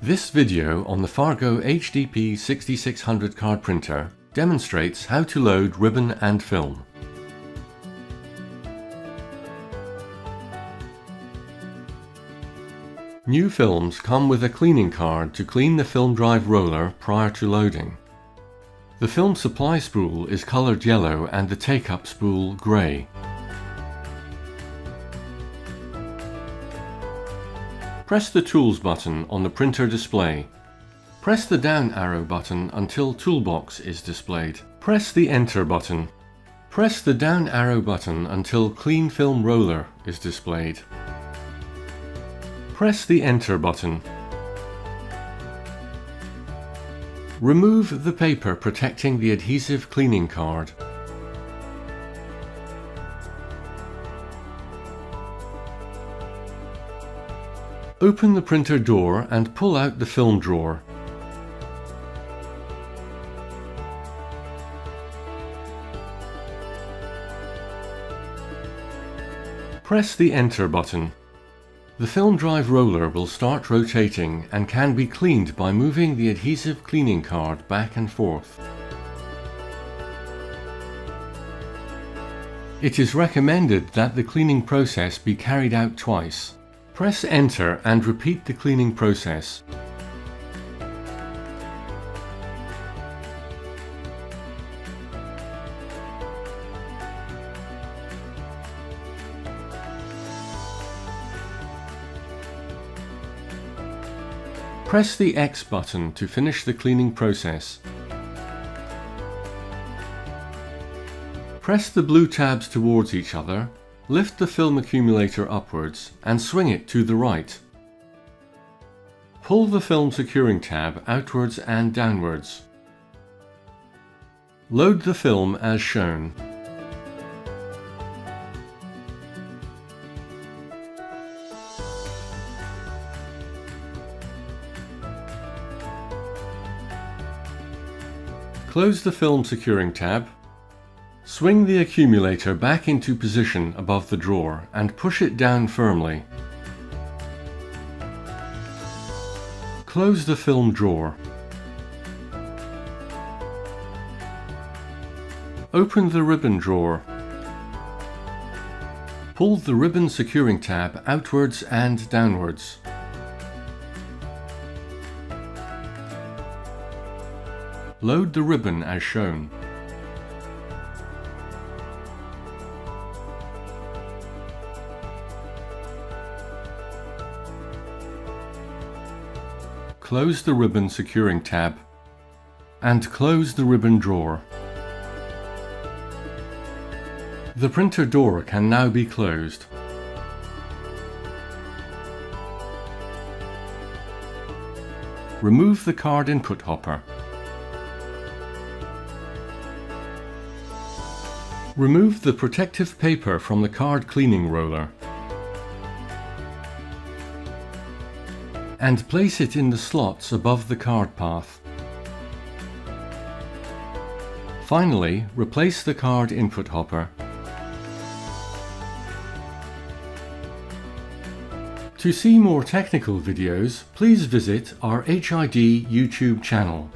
This video on the FARGO HDP6600 card printer demonstrates how to load ribbon and film. New films come with a cleaning card to clean the film drive roller prior to loading. The film supply spool is coloured yellow and the take-up spool grey. Press the Tools button on the printer display. Press the down arrow button until Toolbox is displayed. Press the Enter button. Press the down arrow button until Clean Film Roller is displayed. Press the Enter button. Remove the paper protecting the adhesive cleaning card. Open the printer door and pull out the film drawer. Press the Enter button. The film drive roller will start rotating and can be cleaned by moving the adhesive cleaning card back and forth. It is recommended that the cleaning process be carried out twice. Press Enter and repeat the cleaning process. Press the X button to finish the cleaning process. Press the blue tabs towards each other, lift the film accumulator upwards and swing it to the right. Pull the film securing tab outwards and downwards. Load the film as shown. Close the film securing tab. Swing the accumulator back into position above the drawer and push it down firmly. Close the film drawer. Open the ribbon drawer. Pull the ribbon securing tab outwards and downwards. Load the ribbon as shown. Close the ribbon securing tab and close the ribbon drawer. The printer door can now be closed. Remove the card input hopper. Remove the protective paper from the card cleaning roller and place it in the slots above the card path. Finally, replace the card input hopper. To see more technical videos, please visit our HID YouTube channel.